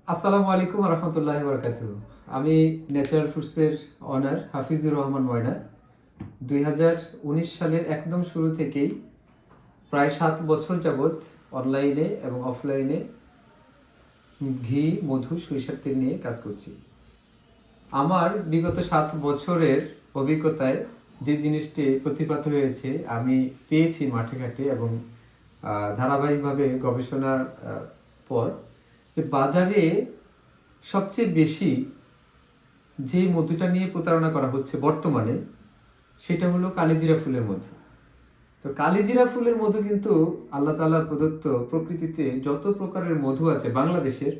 আসসালামু আলাইকুম রহমতুল্লাহি বারাকাতুহু। আমি ন্যাচারাল ফুডসের অনার হাফিজুর রহমান ময়না। 2019 সালের একদম শুরু থেকেই প্রায় 7 বছর যাবৎ অনলাইনে এবং অফলাইনে ঘি, মধু, সরিষার তেল নিয়ে কাজ করছি। আমার বিগত 7 বছরের অভিজ্ঞতায় যে জিনিসটি প্রতিপাত হয়েছে, আমি পেয়েছি মাঠে ঘাটে এবং ধারাবাহিকভাবে গবেষণার পর, যে বাজারে সবচেয়ে বেশি যে মধুটা নিয়ে প্রতারণা করা হচ্ছে বর্তমানে, সেটা হলো কালিজিরা ফুলের মধু। তো কালিজিরা ফুলের মধু কিন্তু আল্লাহ তাআলার প্রদত্ত প্রকৃতিতে যত প্রকারের মধু আছে বাংলাদেশের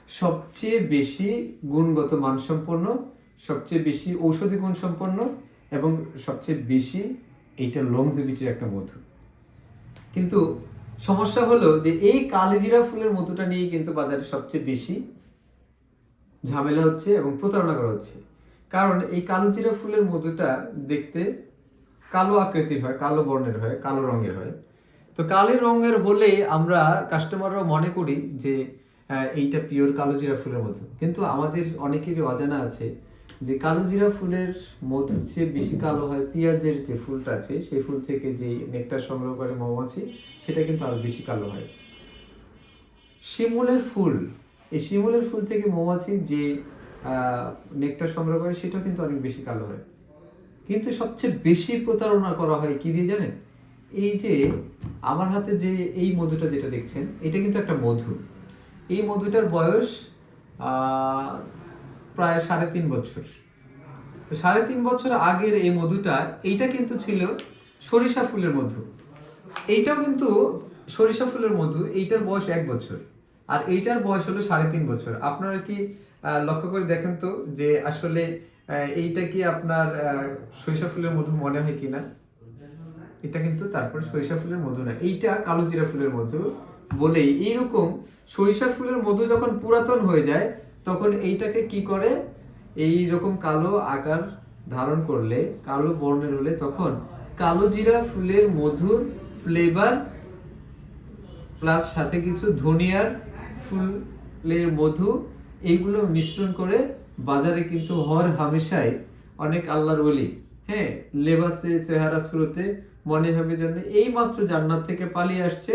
সবচেয়ে বেশি গুণগত মানসম্পন্ন, সবচেয়ে বেশি ঔষধি গুণ সম্পন্ন এবং সবচেয়ে বেশি এইটা লংজিভিটির একটা মধু। কিন্তু সমস্যা হলো যে এই কালিজিরা ফুলের মধুটা নিয়ে কিন্তু বাজারে সবচেয়ে বেশি ঝামেলা হচ্ছে এবং প্রতারণা করা হচ্ছে। কারণ এই কালোজিরা ফুলের মধুটা দেখতে কালো আকৃতির হয়, কালো বর্ণের হয়, কালো রঙের হয়। তো কালো রঙের হলে আমরা কাস্টমাররা মনে করি যে এইটা পিওর কালোজিরা ফুলের মধু। কিন্তু আমাদের অনেকেরই অজানা আছে যে কালোজিরা ফুলের মধুর চেয়ে বেশি কালো হয় পেঁয়াজের যে ফুলটা আছে, সেই ফুল থেকে যে নেকটার সংগ্রহ করে মৌমাছি, সেটা কিন্তু আরো বেশি কালো হয়। শিমুলের ফুল, এই শিমুলের ফুল থেকে মৌমাছি যে নেকটার সংগ্রহ করে, সেটাও কিন্তু অনেক বেশি কালো হয়। কিন্তু সবচেয়ে বেশি প্রতারণা করা হয় কি দিয়ে জানেন? এই যে আমার হাতে যে এই মধুটা যেটা দেখছেন, এটা কিন্তু একটা মধু। এই মধুটার বয়স প্রায় 3.5 বছর। তো 3.5 বছর আগের এই মধুটা, এইটা কিন্তু ছিল সরিষা ফুলের মধু। এইটাও কিন্তু সরিষা ফুলের মধু, এইটার বয়স 1 বছর, আর এইটার বয়স হলো 3.5 বছর। আপনারা কি লক্ষ্য করে দেখেন তো যে আসলে এইটা কি আপনার সরিষা ফুলের মধু মনে হয় কিনা? এটা কিন্তু তারপর সরিষা ফুলের মধু না, এইটা কালোজিরা ফুলের মধু বলেই। এইরকম সরিষা ফুলের মধু যখন পুরাতন হয়ে যায়, তখন এইটাকে কি করে, এই রকম কালো আকার ধারণ করলে, কালো বর্ণের হলে, তখন কালোজিরা ফুলের মধুর ফ্লেভার প্লাস সাথে কিছু ধনিয়ার ফুলের মধু, এইগুলো মিশ্রণ করে বাজারে কিন্তু হর হামেশাই অনেক আল্লাহর ওলি, হ্যাঁ, লেবাসে চেহারা স্রোতে মনে হবে যেন এই মাত্র জান্নাত থেকে পালিয়ে আসছে,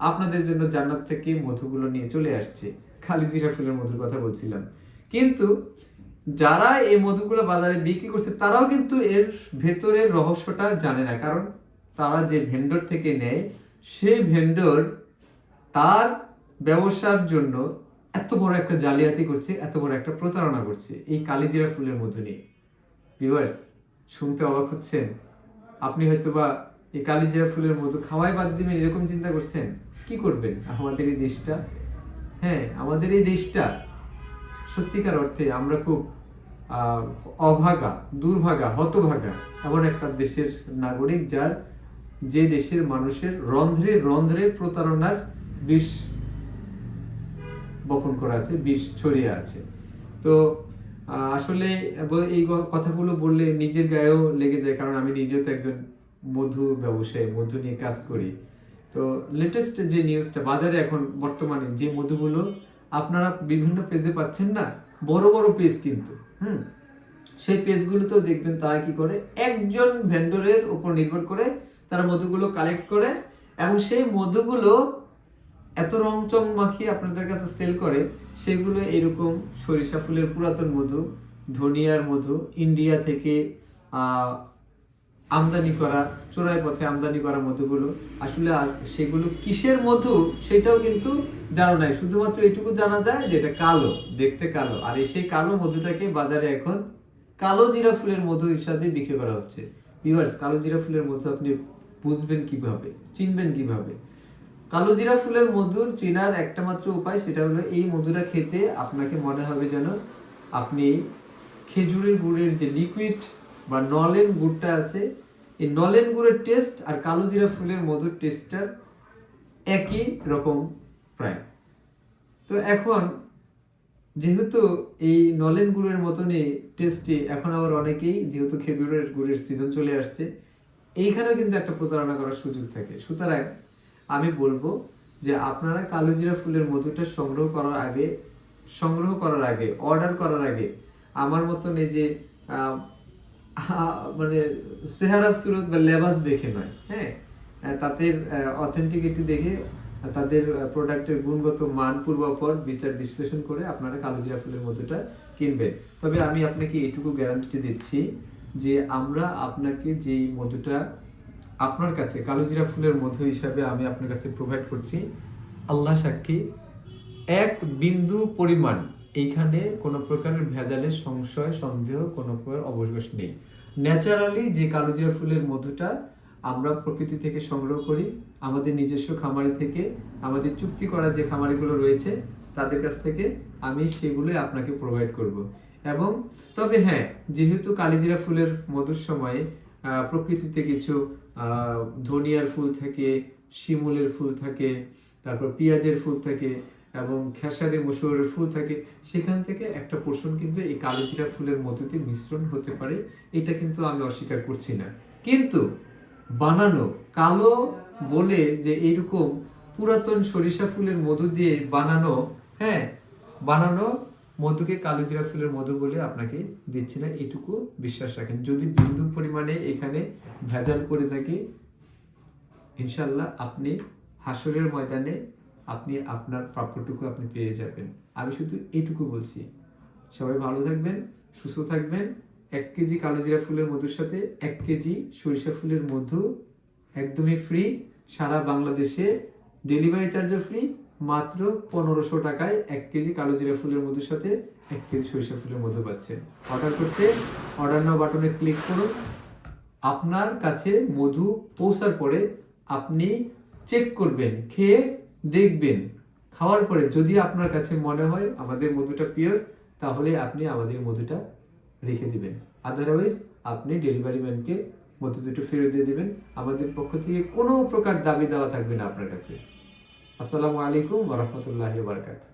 আপনাদের জন্য জান্নাত থেকে মধুগুলো নিয়ে চলে আসছে। কালিজিরা ফুলের মধুর কথা বলছিলাম। কিন্তু যারা এই মধুগুলো বাজারে বিক্রি করছে, তারাও কিন্তু এর ভেতরের রহস্যটা জানে না। কারণ তারা যে ভেন্ডর থেকে নেয়, সেই ভেন্ডর তার ব্যবসার জন্য এত বড় একটা জালিয়াতি করছে, এত বড় একটা প্রতারণা করছে এই কালিজিরা ফুলের মধু নিয়ে। ভিউয়ার্স, শুনতে অবাক হচ্ছেন? আপনি হয়তোবা এই কালিজিরা ফুলের মধু খাওয়াই বাদ দিবেন এরকম চিন্তা করছেন। কি করবেন আমাদের এই দেশটা? হ্যাঁ, আমাদের এই দেশটা সত্যিকার অর্থে আমরা খুব অভাগা, দুর্ভাগা, হতভাগা এমন একটা দেশের নাগরিক, যার যে দেশের মানুষের রন্ধ্রে রন্ধ্রে প্রতারণার বিষ বপন করা আছে, বিষ ছড়িয়ে আছে। তো আসলে এই কথাগুলো বললে নিজের গায়েও লেগে যায়, কারণ আমি নিজেও তো একজন মধু ব্যবসায়ী, মধু নিয়ে কাজ করি। তো লেটেস্ট যে নিউজটা, বাজারে এখন বর্তমানে যে মধুগুলো আপনারা বিভিন্ন পেজে পাচ্ছেন না, বড় বড় পেজ কিন্তু, সেই পেজগুলোতেও দেখবেন তারা কি করে, একজন ভেন্ডরের উপর নির্ভর করে তারা মধুগুলো কালেক্ট করে এবং সেই মধুগুলো এত রংচং মাখিয়ে আপনাদের কাছে সেল করে। সেগুলো এরকম সরিষা ফুলের পুরাতন মধু, ধনিয়ার মধু, ইন্ডিয়া থেকে আমদানি করা, চোরাই পথে আমদানি করা মধুগুলো। আসলে সেগুলো কিসের মধু সেটাও কিন্তু জানা নাই, শুধুমাত্র এইটুকু জানা যায় যে এটা কালো, দেখতে কালো। আর সেই কালো মধুটাকে বাজারে এখন কালো জিরা ফুলের মধু হিসাবে বিক্রি করা হচ্ছে। ভিউয়ার্স, কালো জিরা ফুলের মধু আপনি বুঝবেন কিভাবে, চিনবেন কিভাবে? কালোজিরা ফুলের মধুর চেনার একটা মাত্র উপায়, সেটা হলো এই মধুটা খেতে আপনাকে মনে হবে যেন আপনি খেজুরের গুড়ের যে লিকুইড বা নলেন গুড়টা আছে, এই নলেন গুড়ের টেস্ট আর কালোজিরা ফুলের মধুর টেস্টটার একই রকম প্রায়। তো এখন যেহেতু এই নলেন গুড়ের মতনই টেস্টি, এখন আবার অনেকেই, যেহেতু খেজুরের গুড়ের সিজন চলে আসছে, এইখানেও কিন্তু একটা প্রতারণা করার সুযোগ থাকে। সুতরাং আমি বলবো যে আপনারা কালোজিরা ফুলের মধুটা সংগ্রহ করার আগে সংগ্রহ করার আগে, অর্ডার করার আগে আমার মতন এই যে মানে চেহারা সুরত বা লেবাস দেখে নয়, হ্যাঁ, তাদের অথেন্টিকিটি দেখে, তাদের প্রোডাক্টের গুণগত মান পূর্বাপর বিচার বিশ্লেষণ করে আপনারা কালোজিরা ফুলের মধুটা কিনবেন। তবে আমি আপনাকে এটুকু গ্যারান্টি দিচ্ছি যে আমরা আপনাকে যেই মধুটা আপনার কাছে কালোজিরা ফুলের মধু হিসাবে আমি আপনার কাছে প্রোভাইড করছি, আল্লাহ সাক্ষী, এক বিন্দু পরিমাণ এইখানে কোনো প্রকারের ভেজালের সংশয় সন্দেহ কোনো প্রকার অবকাশ নেই। ন্যাচারালি যে কালোজিরা ফুলের মধুটা আমরা প্রকৃতি থেকে সংগ্রহ করি, আমাদের নিজস্ব খামারি থেকে, আমাদের চুক্তি করা যে খামারিগুলো রয়েছে তাদের কাছ থেকে আমি সেগুলোই আপনাকে প্রোভাইড করব। এবং তবে হ্যাঁ, যেহেতু কালিজিরা ফুলের মধুর সময় প্রকৃতিতে কিছু ধনিয়ার ফুল থাকে, শিমুলের ফুল থাকে, তারপর পেঁয়াজের ফুল থাকে এবং খেসারি মসুরের ফুল থাকে, সেখান থেকে একটা পোর্শন কিন্তু এই কালিজিরা ফুলের মধুতে মিশ্রণ হতে পারে, এটা কিন্তু আমি অস্বীকার করছি না। কিন্তু বানানো কালো বলে যে এইরকম পুরাতন সরিষা ফুলের মধু দিয়ে বানানো, হ্যাঁ, বানানো মধুকে কালোজিরা ফুলের মধু বলে আপনাকে দিচ্ছি না, এটুকু বিশ্বাস রাখেন। যদি বিন্দু পরিমাণে এখানে ভেজাল করে থাকি, ইনশাল্লাহ আপনি হাসরের ময়দানে আপনি আপনার প্রাপ্যটুকু আপনি পেয়ে যাবেন। আমি শুধু এইটুকু বলছি। সবাই ভালো থাকবেন, সুস্থ থাকবেন। 1 কেজি কালোজিরা ফুলের মধুর সাথে 1 কেজি সরিষা ফুলের মধু একদমই ফ্রি, সারা বাংলাদেশে ডেলিভারি চার্জও ফ্রি। মাত্র 1500 টাকায় 1 কেজি কালোজিরা ফুলের মধুর সাথে 1 কেজি সরিষা ফুলের মধু পাচ্ছেন। অর্ডার করতে অর্ডার নাও বাটনে ক্লিক করুন। আপনার কাছে মধু পৌঁছার পরে আপনি চেক করবেন, খেয়ে দেখবেন, খাওয়ার পরে যদি আপনার কাছে মনে হয় আমাদের মধুটা পিওর, তাহলে আপনি আমাদের মধুটা রেখে দিবেন। আদারওয়াইজ আপনি ডেলিভারি ম্যানকে মধু দুটো ফেরত দিয়ে দিবেন। আমাদের পক্ষ থেকে কোনো প্রকার দাবি দেওয়া থাকবে না আপনার কাছে। আসসালামু আলাইকুম ওয়া রাহমাতুল্লাহি ওয়া বারাকাতুহু।